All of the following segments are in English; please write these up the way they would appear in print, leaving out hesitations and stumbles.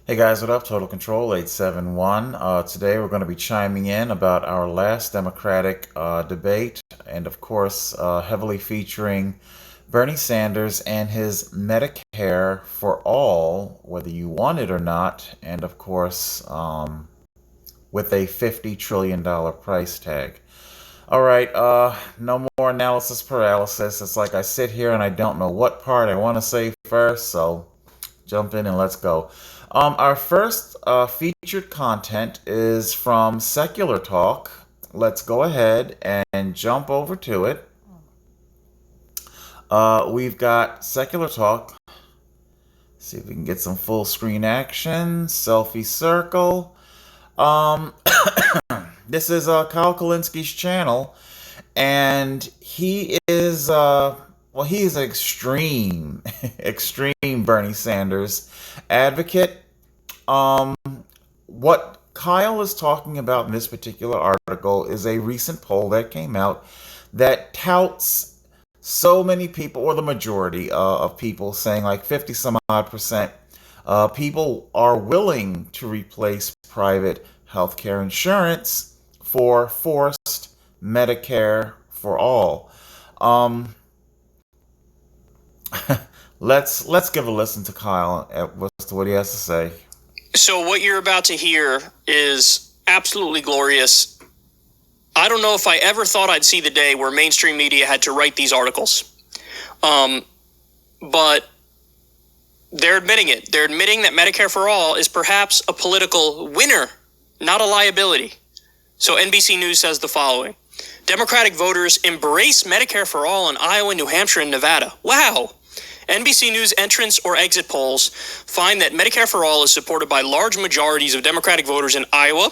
Hey guys, what up? Total Control 871. Today we're going to be chiming in about our last Democratic debate, and of course, heavily featuring Bernie Sanders and his Medicare for all, whether you want it or not, and of course, with a $50 trillion price tag. All right, no more analysis paralysis. It's like I sit here and I don't know what part I want to say first, so jump in and let's go. Our first featured content is from Secular Talk. Let's go ahead and jump over to it. We've got Secular Talk. See if we can get some full screen action. Selfie circle. Um, this is Kyle Kalinski's channel, and he is he is an extreme, extreme Bernie Sanders advocate. Um, what Kyle is talking about in this particular article is a recent poll that came out that touts so many people, or the majority of people, saying like 50 some odd percent, people are willing to replace private healthcare insurance for forced Medicare for all. Um, let's give a listen to Kyle as to what he has to say. So what you're about to hear is absolutely glorious. I don't know if I ever thought I'd see the day where mainstream media had to write these articles. But they're admitting it. They're admitting that Medicare for All is perhaps a political winner, not a liability. So NBC News says the following. Democratic voters embrace Medicare for All in Iowa, New Hampshire, and Nevada. Wow. NBC News entrance or exit polls find that Medicare for All is supported by large majorities of Democratic voters in Iowa,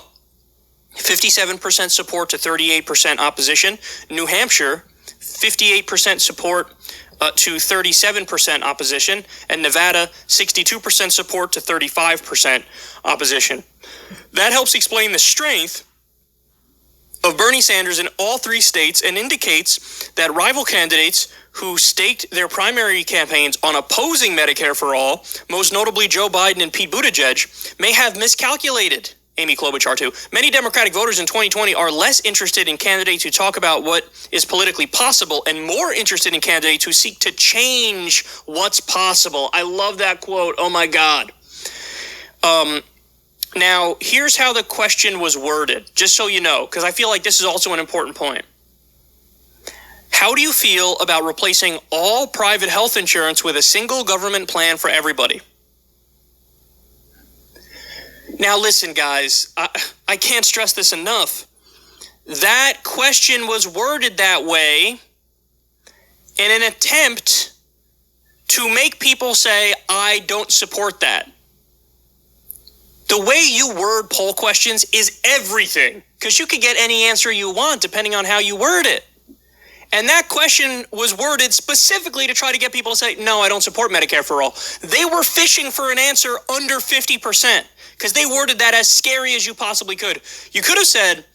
57% support to 38% opposition. New Hampshire, 58% support to 37% opposition. And Nevada, 62% support to 35% opposition. That helps explain the strength of Bernie Sanders in all three states and indicates that rival candidates who staked their primary campaigns on opposing Medicare for All, most notably Joe Biden and Pete Buttigieg, may have miscalculated. Amy Klobuchar, too. Many Democratic voters in 2020 are less interested in candidates who talk about what is politically possible and more interested in candidates who seek to change what's possible. I love that quote. Oh, my God. Now, here's how the question was worded, just so you know, because I feel like this is also an important point. How do you feel about replacing all private health insurance with a single government plan for everybody? Now, listen, guys, I can't stress this enough. That question was worded that way in an attempt to make people say, I don't support that. The way you word poll questions is everything, because you could get any answer you want depending on how you word it. And that question was worded specifically to try to get people to say, no, I don't support Medicare for All. They were fishing for an answer under 50%, because they worded that as scary as you possibly could. You could have said,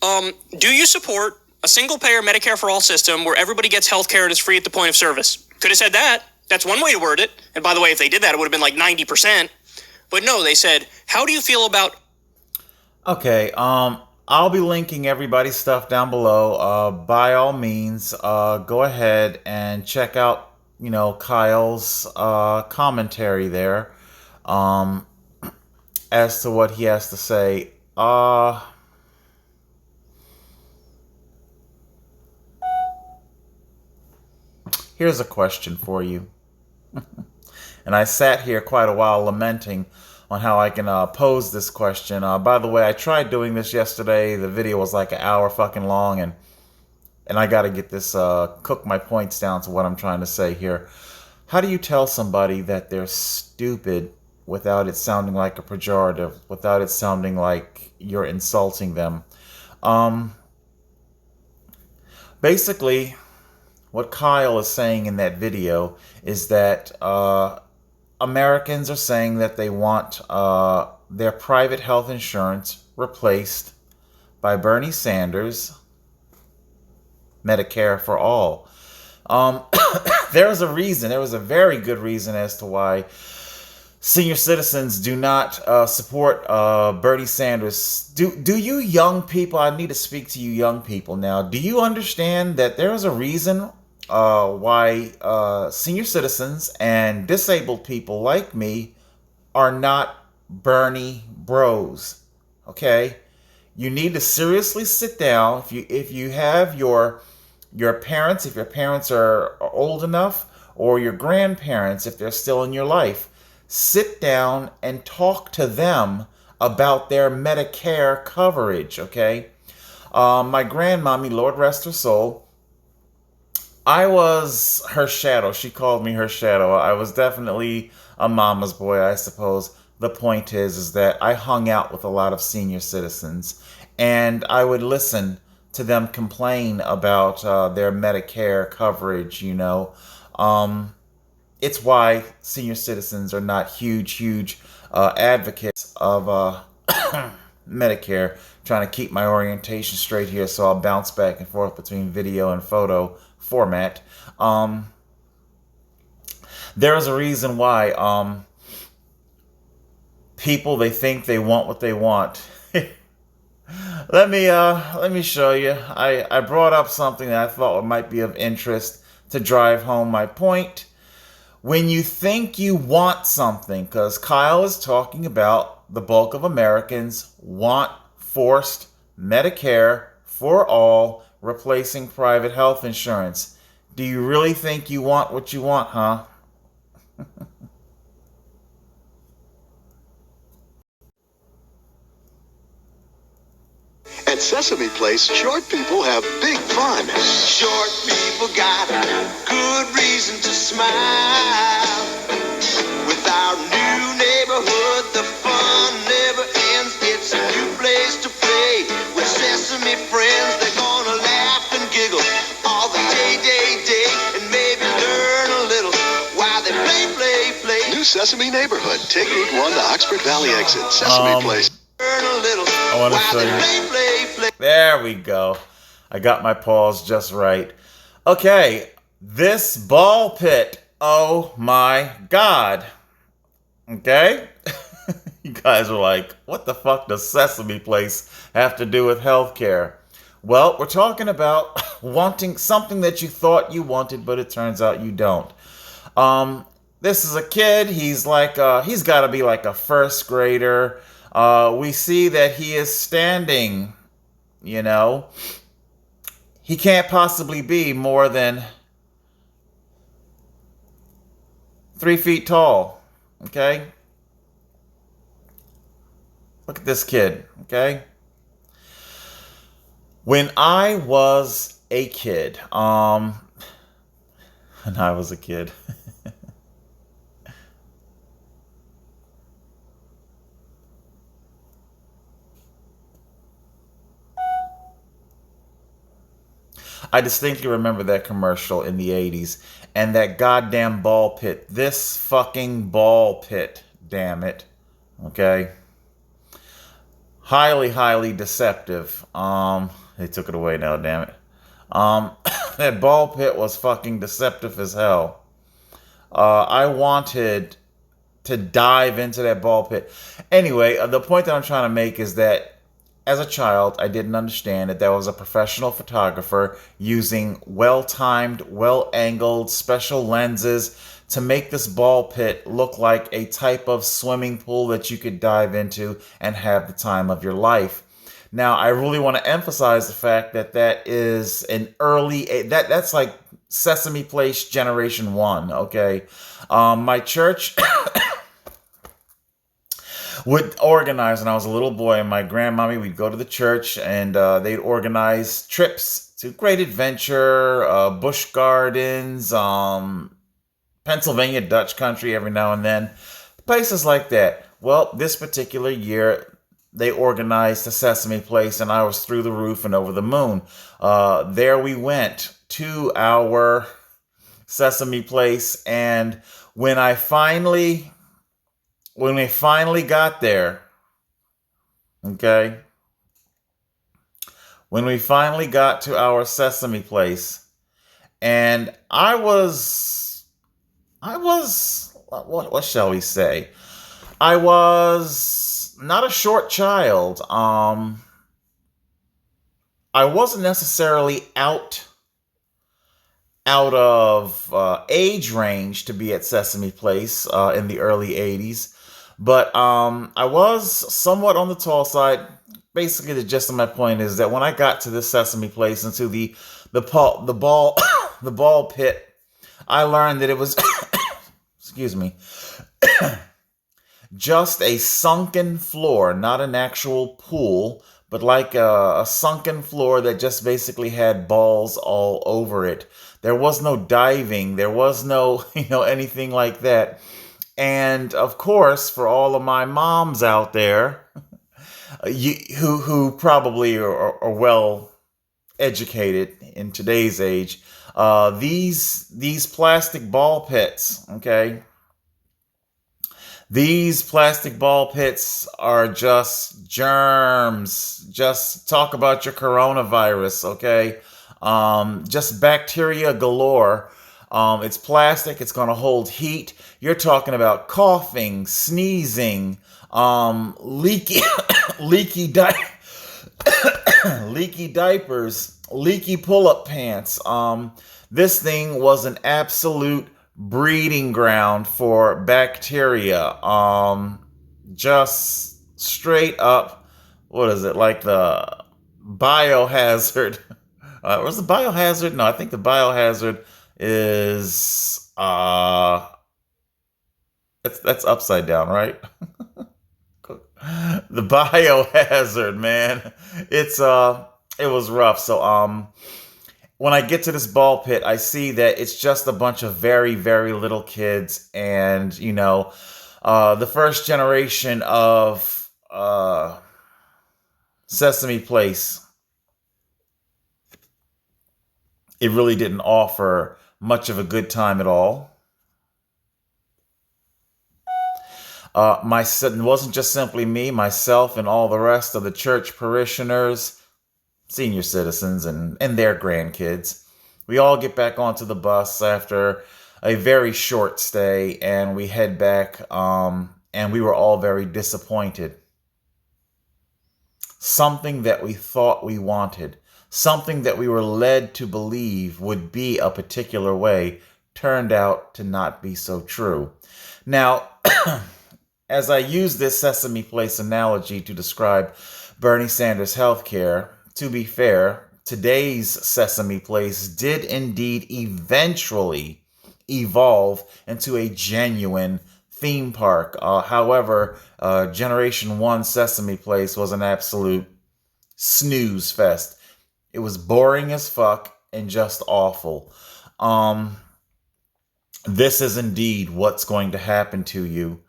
do you support a single-payer Medicare for All system where everybody gets health care and is free at the point of service? Could have said that. That's one way to word it. And by the way, if they did that, it would have been like 90%. But no, they said, how do you feel about... Okay, I'll be linking everybody's stuff down below. By all means, go ahead and check out, Kyle's commentary there, as to what he has to say. Here's a question for you. And I sat here quite a while lamenting on how I can pose this question. By the way, I tried doing this yesterday. The video was like an hour fucking long, and I got to get this, cook my points down to what I'm trying to say here. How do you tell somebody that they're stupid without it sounding like a pejorative, without it sounding like you're insulting them? Basically, what Kyle is saying in that video is that Americans are saying that they want their private health insurance replaced by Bernie Sanders Medicare for all. There was a reason. There was a very good reason as to why senior citizens do not support Bernie Sanders. Do you young people? I need to speak to you young people now. Do you understand that there is a reason why senior citizens and disabled people like me are not Bernie bros? Okay, you need to seriously sit down. If you have your parents, if your parents are old enough, or your grandparents, if they're still in your life, sit down and talk to them about their Medicare coverage, okay? My grandmommy, Lord rest her soul, I was her shadow. She called me her shadow. I was definitely a mama's boy, I suppose. The point is that I hung out with a lot of senior citizens, and I would listen to them complain about their Medicare coverage. It's why senior citizens are not huge advocates of Medicare. Trying to keep my orientation straight here, so I'll bounce back and forth between video and photo format. There is a reason why people, they think they want what they want. Let me show you. I brought up something that I thought might be of interest to drive home my point. When you think you want something, because Kyle is talking about the bulk of Americans want forced Medicare for all, replacing private health insurance. Do you really think you want what you want, huh? At Sesame Place, short people have big fun. Short people got good reason to smile. With our new neighborhood, the fun never ends. It's a new place to play. With Sesame friends, they're gonna laugh and giggle all the day, and maybe learn a little while they play. New Sesame neighborhood. Take Route 1 to Oxford Valley exit. Sesame Place. Learn a little I want to show you. There we go. I got my pause just right. Okay, this ball pit. Oh my God. Okay? You guys are like, what the fuck does Sesame Place have to do with healthcare? Well, we're talking about wanting something that you thought you wanted, but it turns out you don't. This is a kid. He's he's got to be like a first grader. We see that he is standing. He can't possibly be more than 3 feet tall. Okay? Look at this kid. Okay? When I was a kid, I distinctly remember that commercial in the 80s and that goddamn ball pit. This fucking ball pit, damn it. Okay? Highly deceptive. They took it away now, damn it. That ball pit was fucking deceptive as hell. I wanted to dive into that ball pit. Anyway, the point that I'm trying to make is that as a child, I didn't understand that there was a professional photographer using well-timed, well-angled special lenses to make this ball pit look like a type of swimming pool that you could dive into and have the time of your life. Now, I really want to emphasize the fact that that is an that's like Sesame Place Generation 1, okay? My church would organize when I was a little boy, and my grandmommy, we'd go to the church, and they'd organize trips to Great Adventure, Busch Gardens, Pennsylvania Dutch Country every now and then, places like that. Well, this particular year, they organized the Sesame Place, and I was through the roof and over the moon. There we went to our Sesame Place, and when we finally got there, okay, when we finally got to our Sesame Place, and I was, what shall we say? I was not a short child. I wasn't necessarily out of age range to be at Sesame Place in the early 80s. But I was somewhat on the tall side. Basically, the gist of my point is that when I got to this Sesame Place into the ball the ball pit, I learned that it was excuse me, just a sunken floor, not an actual pool, but like a sunken floor that just basically had balls all over it. There was no diving. There was no, anything like that. And of course, for all of my moms out there, who probably are well educated in today's age, these plastic ball pits, okay, these plastic ball pits are just germs. Just talk about your coronavirus, okay? Just bacteria galore. It's plastic. It's going to hold heat. You're talking about coughing, sneezing, leaky, leaky diapers, leaky pull-up pants. This thing was an absolute breeding ground for bacteria. Just straight up, what is it, like the biohazard? Was the biohazard? No, I think the biohazard is that's upside down, right? The biohazard, man. It was rough. So when I get to this ball pit, I see that it's just a bunch of very, very little kids, and the first generation of Sesame Place. It really didn't offer much of a good time at all. It wasn't just simply me, myself, and all the rest of the church parishioners, senior citizens, and their grandkids. We all get back onto the bus after a very short stay, and we head back, and we were all very disappointed. Something that we thought we wanted, something that we were led to believe would be a particular way, turned out to not be so true. Now, as I use this Sesame Place analogy to describe Bernie Sanders' healthcare, to be fair, today's Sesame Place did indeed eventually evolve into a genuine theme park. However, Generation 1 Sesame Place was an absolute snooze fest. It was boring as fuck and just awful. This is indeed what's going to happen to you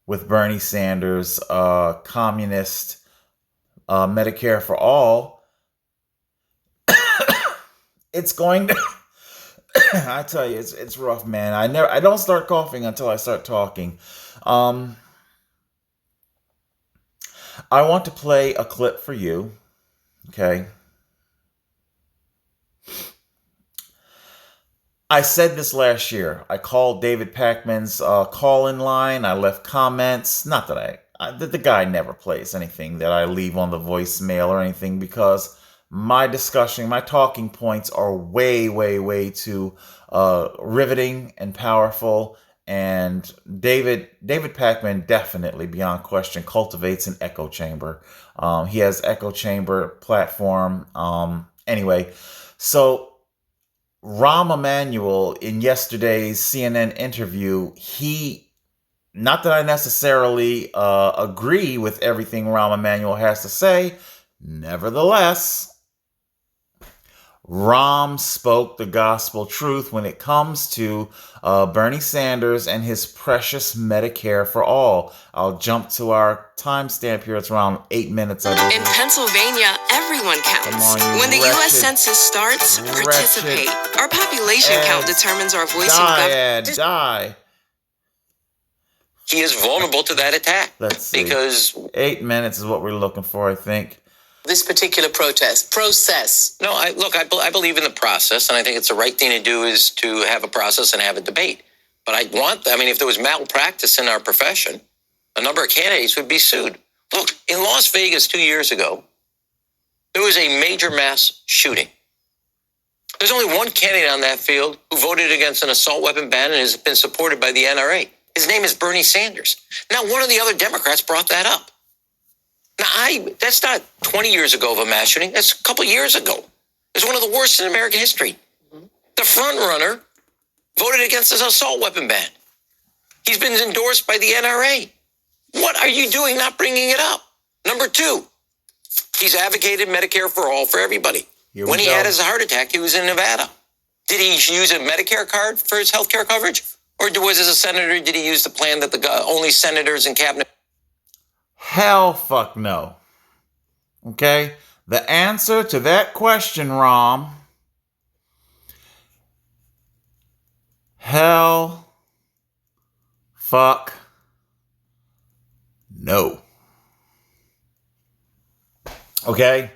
with Bernie Sanders' communist Medicare for all. It's going to I tell you, it's rough, man. I don't start coughing until I start talking. I want to play a clip for you. Okay. I said this last year. I called David Pakman's call-in line. I left comments. Not that the guy never plays anything that I leave on the voicemail or anything, because my talking points are way, way, way too riveting and powerful. And David Pakman definitely, beyond question, cultivates an echo chamber. He has echo chamber platform. Anyway, so Rahm Emanuel, in yesterday's CNN interview, not that I necessarily agree with everything Rahm Emanuel has to say, nevertheless, Rahm spoke the gospel truth when it comes to Bernie Sanders and his precious Medicare for all. I'll jump to our timestamp here. It's around 8 minutes. In Pennsylvania, everyone counts. When the U.S. Census starts, participate. Our population count determines our voice in government. Die. He is vulnerable to that attack. Let's see. Because 8 minutes is what we're looking for, I think. This particular process. No, I believe in the process, and I think it's the right thing to do is to have a process and have a debate. But if there was malpractice in our profession, a number of candidates would be sued. Look, in Las Vegas 2 years ago, there was a major mass shooting. There's only one candidate on that field who voted against an assault weapon ban and has been supported by the NRA. His name is Bernie Sanders. Now, one of the other Democrats brought that up. Now, that's not 20 years ago of a mass shooting. That's a couple years ago. It's one of the worst in American history. The front runner voted against this assault weapon ban. He's been endorsed by the NRA. What are you doing not bringing it up? Number two, he's advocated Medicare for all for everybody. When he had his heart attack, he was in Nevada. Did he use a Medicare card for his health care coverage? Or was as a senator, did he use the plan that only senators and cabinet? Hell fuck no. Okay? The answer to that question, Rom. Hell fuck no. Okay?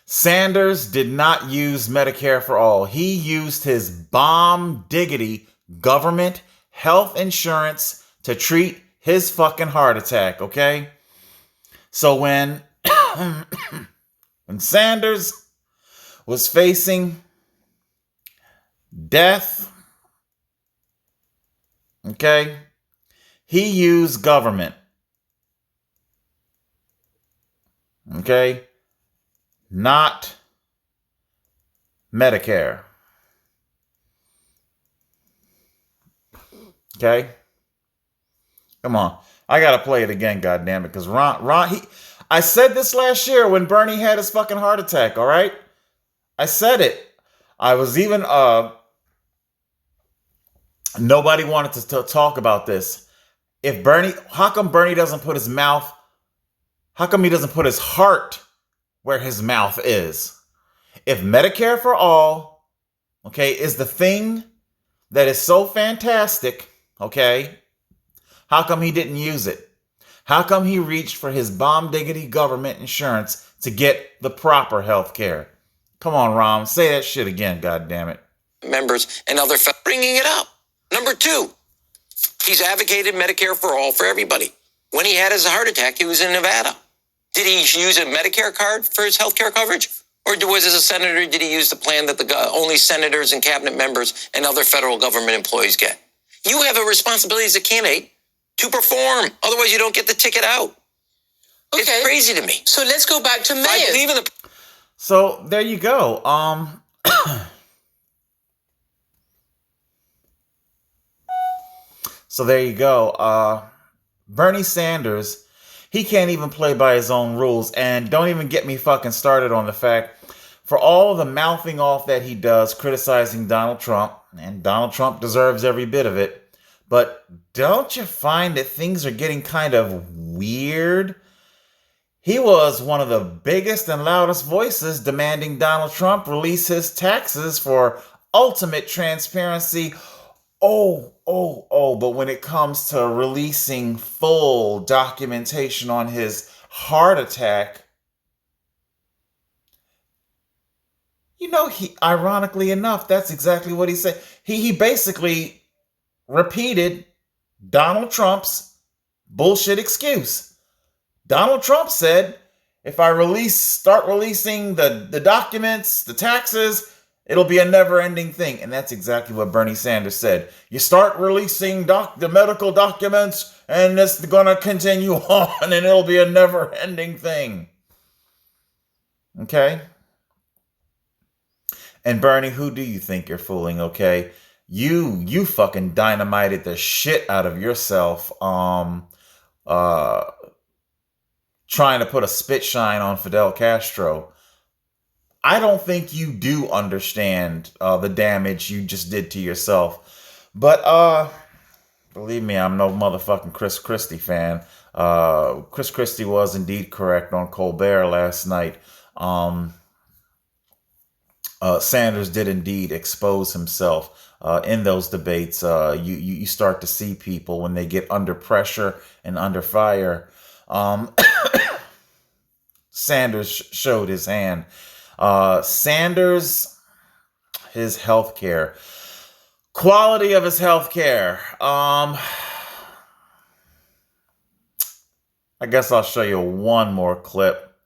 Sanders did not use Medicare for all. He used his bomb diggity government health insurance to treat his fucking heart attack, okay? So when Sanders was facing death, okay, he used government, okay, not Medicare. Okay? Come on. I gotta play it again, goddammit, because I said this last year when Bernie had his fucking heart attack, all right? I said it. I was even, nobody wanted to talk about this. How come Bernie doesn't put his mouth, how come he doesn't put his heart where his mouth is? If Medicare for all, okay, is the thing that is so fantastic, okay, how come he didn't use it? How come he reached for his bomb diggity government insurance to get the proper health care? Come on, Rom, say that shit again, goddammit. Members and other bringing it up. Number two, he's advocated Medicare for all for everybody. When he had his heart attack, he was in Nevada. Did he use a Medicare card for his health care coverage? Or was as a senator, did he use the plan that only senators and cabinet members and other federal government employees get? You have a responsibility as a candidate to perform. Otherwise, you don't get the ticket out. Okay. It's crazy to me. So let's go back to Mayor. So there you go. So there you go. Bernie Sanders, he can't even play by his own rules. And don't even get me fucking started on the fact, for all of the mouthing off that he does, criticizing Donald Trump, and Donald Trump deserves every bit of it, but don't you find that things are getting kind of weird? He was one of the biggest and loudest voices demanding Donald Trump release his taxes for ultimate transparency. But when it comes to releasing full documentation on his heart attack, you know, ironically enough, that's exactly what he said. He basically repeated Donald Trump's bullshit excuse. Donald Trump said, if I start releasing the documents, the taxes, it'll be a never-ending thing. And that's exactly what Bernie Sanders said. You start releasing the medical documents, and it's going to continue on, and it'll be a never-ending thing. Okay? And Bernie, who do you think you're fooling, okay? You fucking dynamited the shit out of yourself, trying to put a spit shine on Fidel Castro. I don't think you do understand the damage you just did to yourself. But believe me, I'm no motherfucking Chris Christie fan. Chris Christie was indeed correct on Colbert last night. Sanders did indeed expose himself in those debates. You start to see people when they get under pressure and under fire. Sanders showed his hand. Sanders, his health care, quality of his health care. I guess I'll show you one more clip.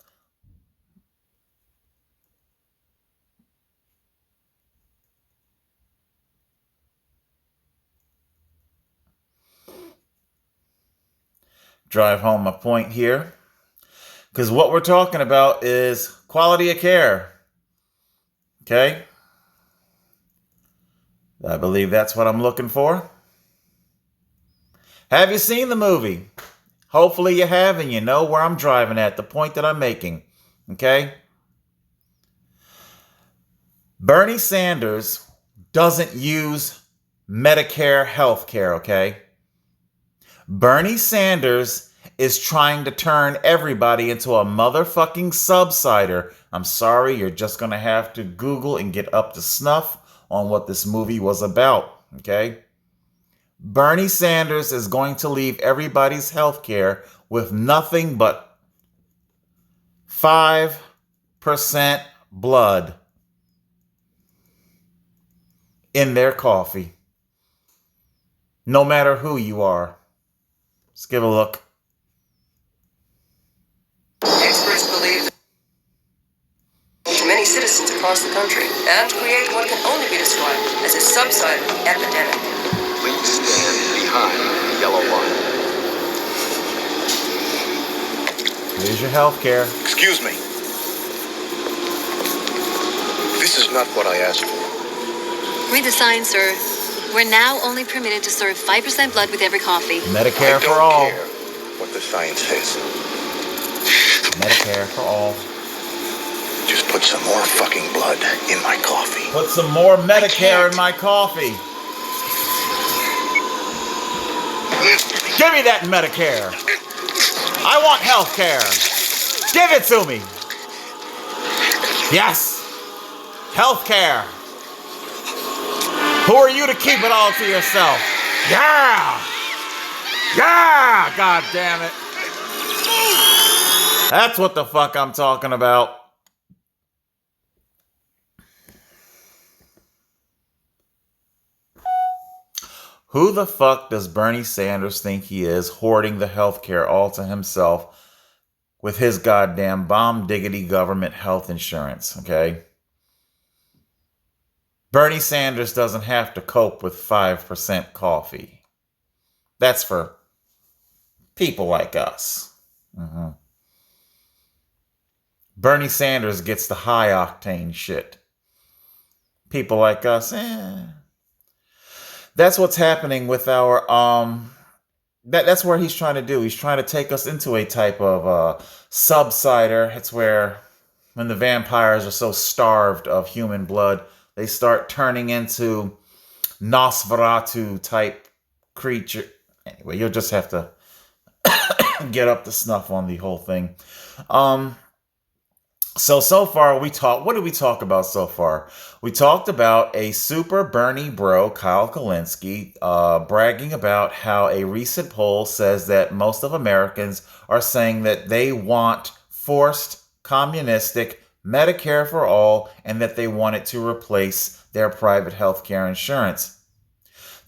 Drive home my point here. Because what we're talking about is quality of care. Okay? I believe that's what I'm looking for. Have you seen the movie? Hopefully you have, and you know where I'm driving at, the point that I'm making. Okay? Bernie Sanders doesn't use Medicare health care, okay? Bernie Sanders is trying to turn everybody into a motherfucking subsider. I'm sorry, you're just going to have to Google and get up to snuff on what this movie was about, okay? Bernie Sanders is going to leave everybody's health care with nothing but 5% blood in their coffee. No matter who you are. Let's give a look. Experts believe that many citizens across the country and create what can only be described as a subsided epidemic. Please stand behind the yellow line. Here's your health care. Excuse me. This is not what I asked for. Read the sign, sir. We're now only permitted to serve 5% blood with every coffee. Medicare I for don't all. care what the sign says. Medicare for all. Just put some more fucking blood in my coffee. Put some more Medicare in my coffee. Give me that Medicare. I want health care. Give it to me. Yes. Health care. Who are you to keep it all to yourself? Yeah! Yeah! God damn it. That's what the fuck I'm talking about. Who the fuck does Bernie Sanders think he is, hoarding the healthcare all to himself with his goddamn bomb diggity government health insurance, okay? Bernie Sanders doesn't have to cope with 5% coffee. That's for people like us. Bernie Sanders gets the high octane shit. People like us, That's what's happening with our, that's what he's trying to do. He's trying to take us into a type of subsider. It's where when the vampires are so starved of human blood, they start turning into Nosferatu type creature. Anyway, you'll just have to get up to snuff on the whole thing. So far what did we talk about so far? We talked about a super Bernie bro, Kyle Kulinski, bragging about how a recent poll says that most of Americans are saying that they want forced communistic Medicare for all and that they want it to replace their private health care insurance.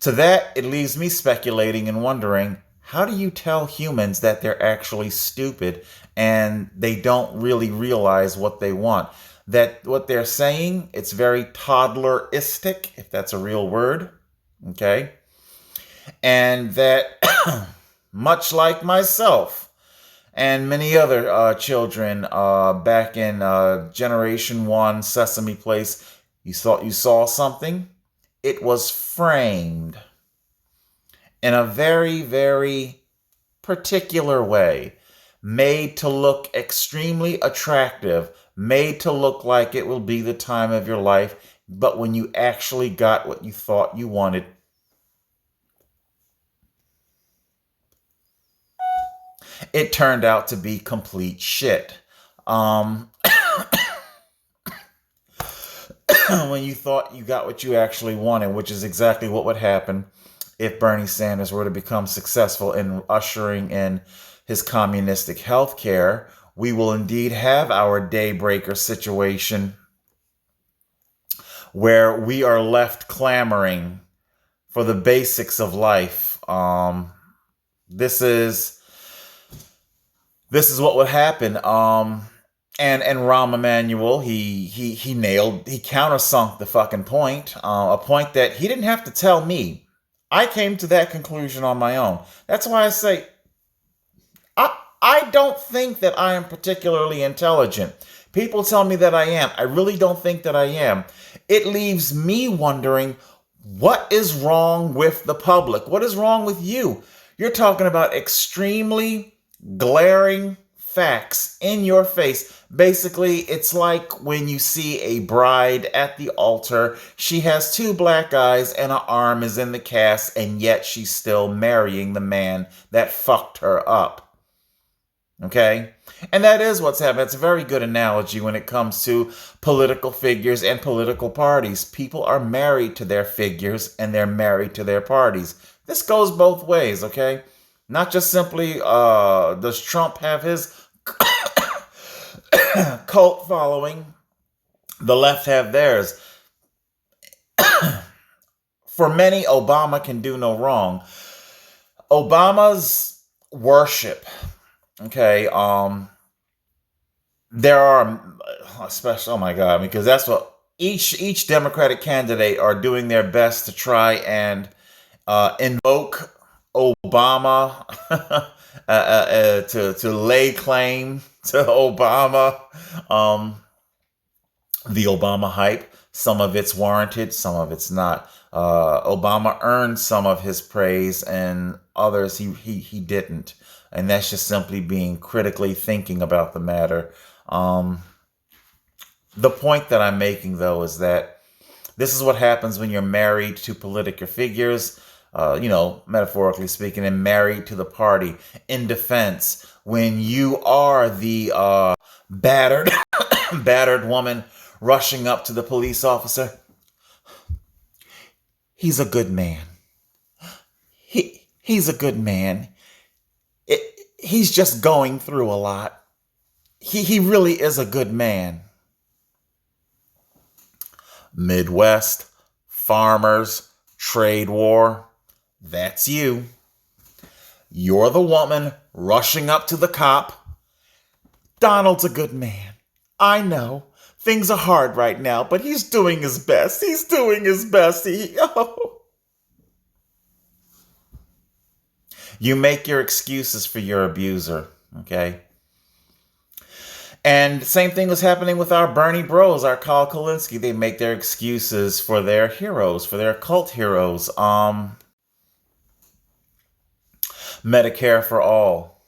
To that, it leaves me speculating and wondering, how do you tell humans that they're actually stupid and they don't really realize what they want? That what they're saying, it's very toddleristic, if that's a real word, okay? And that, much like myself and many other children back in Generation 1 Sesame Place, you thought you saw something, it was framed in a very, very particular way, made to look extremely attractive, made to look like it will be the time of your life, but when you actually got what you thought you wanted, it turned out to be complete shit. When you thought you got what you actually wanted, which is exactly what would happen if Bernie Sanders were to become successful in ushering in his communistic health care, we will indeed have our daybreaker situation where we are left clamoring for the basics of life. This is this is what would happen. And Rahm Emanuel, he countersunk the fucking point, a point that he didn't have to tell me. I came to that conclusion on my own. That's why I say I don't think that I am particularly intelligent. People tell me that I am. I really don't think that I am. It leaves me wondering, what is wrong with the public? What is wrong with you? You're talking about extremely glaring facts in your face. Basically, it's like when you see a bride at the altar. She has two black eyes and an arm is in the cast, and yet she's still marrying the man that fucked her up. Okay? And that is what's happening. It's a very good analogy when it comes to political figures and political parties. People are married to their figures and they're married to their parties. This goes both ways, okay? Not just simply does Trump have his cult following, the left have theirs. For many, Obama can do no wrong. Obama's worship, okay, there are, especially, oh my God, because that's what each Democratic candidate are doing their best to try and invoke Obama, to lay claim to Obama, the Obama hype. Some of it's warranted, some of it's not. Obama earned some of his praise, and others he didn't. And that's just simply being critically thinking about the matter. The point that I'm making, though, is that this is what happens when you're married to political figures, metaphorically speaking, and married to the party. In defense, when you are the battered woman rushing up to the police officer, he's a good man. He's a good man. He's just going through a lot. He really is a good man. Midwest, farmers, trade war, that's you. You're the woman rushing up to the cop. Donald's a good man. I know. Things are hard right now, but he's doing his best. He's doing his best. You make your excuses for your abuser, okay? And same thing was happening with our Bernie bros, our Kyle Kulinski. They make their excuses for their heroes, for their cult heroes. Medicare for All.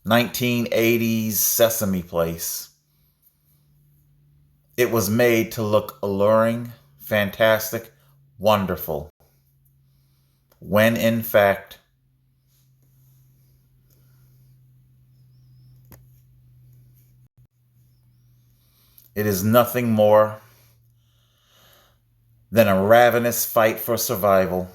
1980s Sesame Place. It was made to look alluring, fantastic, wonderful. When in fact, it is nothing more than a ravenous fight for survival.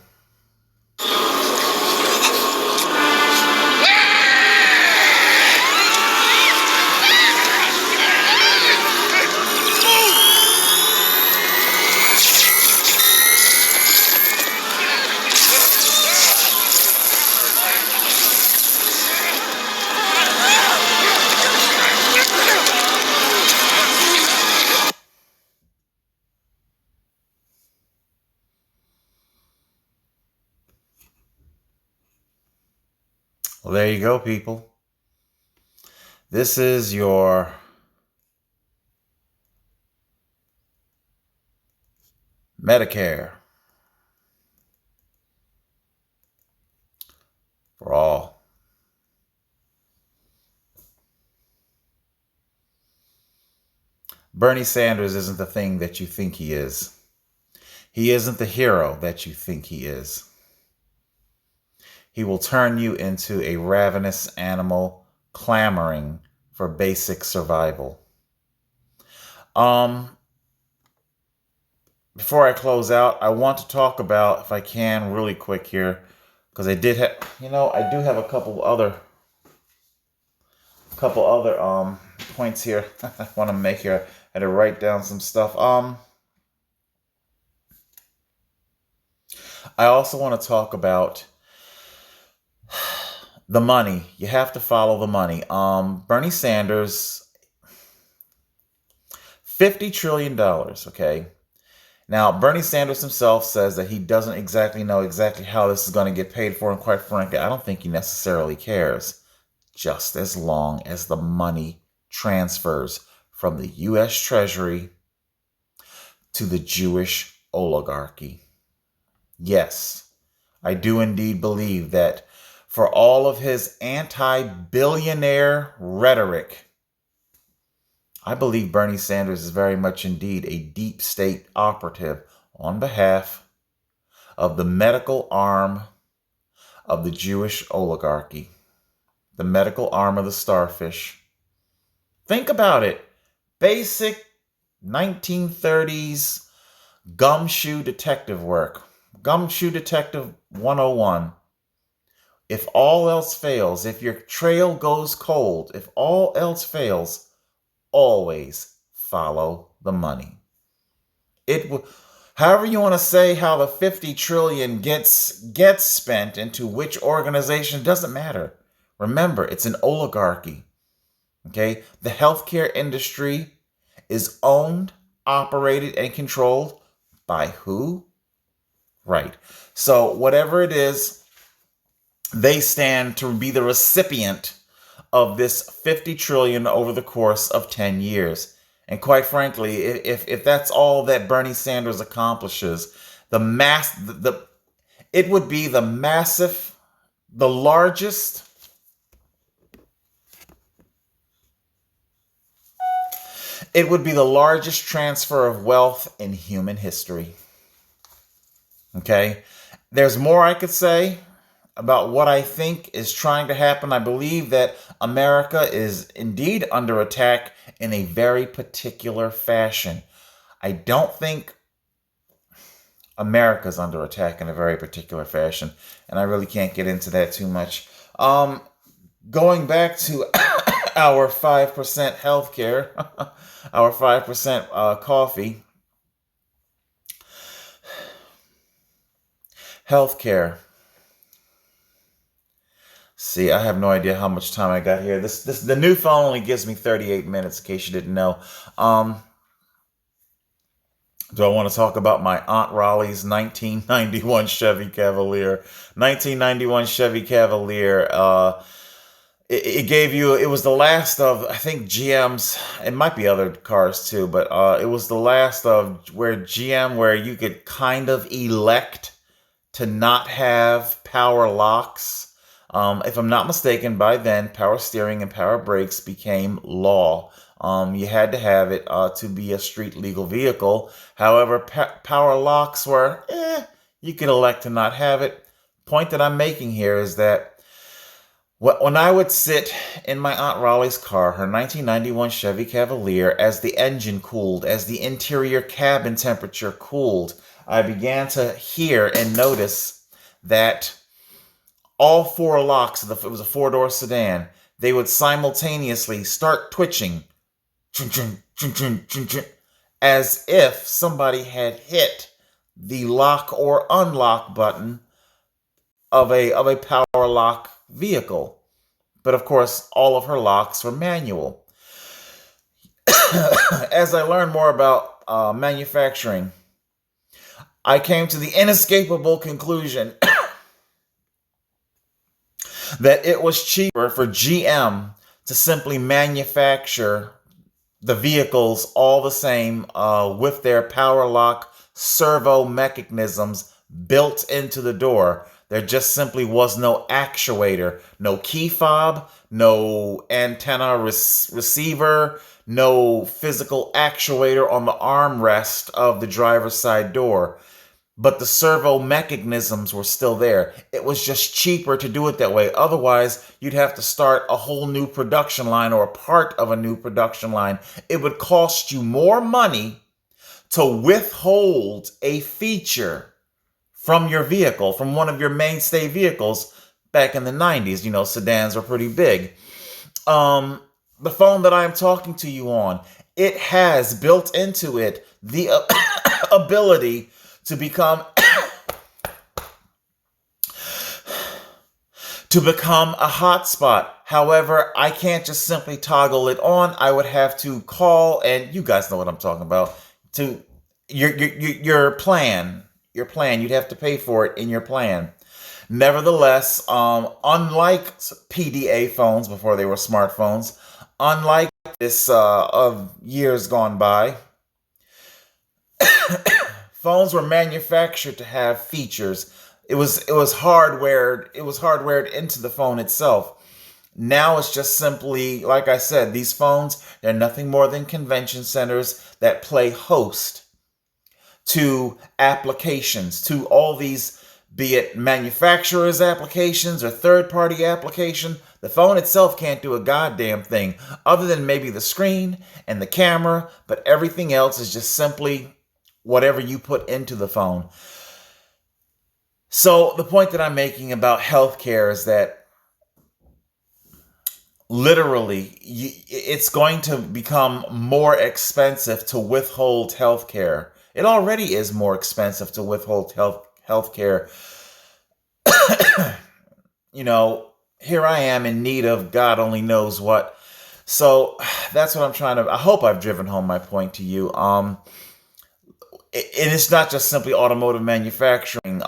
Well, there you go, people. This is your Medicare for all. Bernie Sanders isn't the thing that you think he is. He isn't the hero that you think he is. He will turn you into a ravenous animal clamoring for basic survival. Before I close out, I want to talk about, if I can, really quick here, because I do have a couple other points here I want to make here. I had to write down some stuff. I also want to talk about The money. You have to follow the money. Bernie Sanders, $50 trillion, okay? Now, Bernie Sanders himself says that he doesn't exactly know exactly how this is going to get paid for, and quite frankly, I don't think he necessarily cares, just as long as the money transfers from the U.S. Treasury to the Jewish oligarchy. Yes, I do indeed believe that for all of his anti-billionaire rhetoric, I believe Bernie Sanders is very much indeed a deep state operative on behalf of the medical arm of the Jewish oligarchy, the medical arm of the starfish. Think about it. Basic 1930s gumshoe detective work. Gumshoe Detective 101. If all else fails, if your trail goes cold, if all else fails, always follow the money. However you want to say how the 50 trillion gets spent into which organization, doesn't matter. Remember, it's an oligarchy. Okay? The healthcare industry is owned, operated, and controlled by who? Right. So whatever it is, they stand to be the recipient of this 50 trillion over the course of 10 years. And quite frankly, if that's all that Bernie Sanders accomplishes, it would be the largest transfer of wealth in human history. Okay? There's more I could say about what I think is trying to happen. I believe that America is indeed under attack in a very particular fashion. I don't think America's under attack in a very particular fashion, and I really can't get into that too much. Going back to our 5% healthcare, our 5% coffee, healthcare. See, I have no idea how much time I got here. The new phone only gives me 38 minutes, in case you didn't know. Do I want to talk about my Aunt Raleigh's 1991 Chevy Cavalier? 1991 Chevy Cavalier. It was the last of, I think, GM's. It might be other cars too, but it was the last of where you could kind of elect to not have power locks. If I'm not mistaken, by then, power steering and power brakes became law. You had to have it to be a street legal vehicle. However, power locks were, you could elect to not have it. Point that I'm making here is that when I would sit in my Aunt Raleigh's car, her 1991 Chevy Cavalier, as the engine cooled, as the interior cabin temperature cooled, I began to hear and notice that all four locks, it was a four-door sedan, they would simultaneously start twitching, as if somebody had hit the lock or unlock button of a power lock vehicle. But of course, all of her locks were manual. As I learned more about manufacturing, I came to the inescapable conclusion that it was cheaper for GM to simply manufacture the vehicles all the same with their power lock servo mechanisms built into the door. There just simply was no actuator, no key fob, no antenna receiver, no physical actuator on the armrest of the driver's side door. But the servo mechanisms were still there. It was just cheaper to do it that way. Otherwise, you'd have to start a whole new production line or a part of a new production line. It would cost you more money to withhold a feature from your vehicle, from one of your mainstay vehicles back in the 90s. You know, sedans were pretty big. The phone that I'm talking to you on, it has built into it the ability to become to become a hotspot. However, I can't just simply toggle it on. I would have to call, and you guys know what I'm talking about, to your plan. Your plan. You'd have to pay for it in your plan. Nevertheless, unlike PDA phones before they were smartphones, unlike this of years gone by, phones were manufactured to have features. It was hardwired into the phone itself. Now it's just simply, like I said, these phones, they're nothing more than convention centers that play host to applications, to all these, be it manufacturers' applications or third-party application. The phone itself can't do a goddamn thing other than maybe the screen and the camera, but everything else is just simply whatever you put into the phone. So the point that I'm making about healthcare is that literally it's going to become more expensive to withhold healthcare. It already is more expensive to withhold healthcare. You know, here I am in need of God only knows what. So that's what I'm trying to, I hope I've driven home my point to you. It's not just simply automotive manufacturing.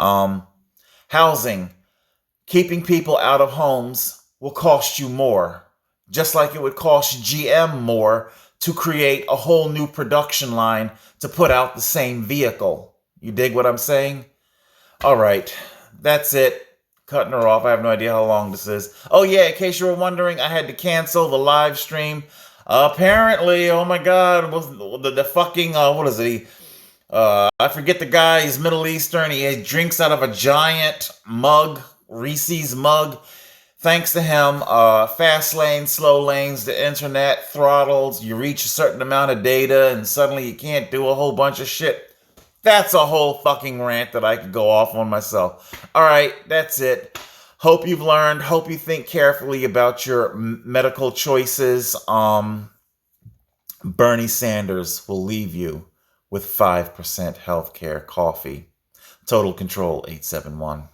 Housing, keeping people out of homes will cost you more. Just like it would cost GM more to create a whole new production line to put out the same vehicle. You dig what I'm saying? All right, that's it. Cutting her off. I have no idea how long this is. Oh yeah, in case you were wondering, I had to cancel the live stream. Apparently, oh my God, was the fucking what is it? I forget the guy. He's Middle Eastern. He drinks out of a giant mug, Reese's mug. Thanks to him, fast lanes, slow lanes, the internet throttled. You reach a certain amount of data, and suddenly you can't do a whole bunch of shit. That's a whole fucking rant that I could go off on myself. All right, that's it. Hope you've learned. Hope you think carefully about your medical choices. Bernie Sanders will leave you with 5% healthcare coffee. Total Control 871.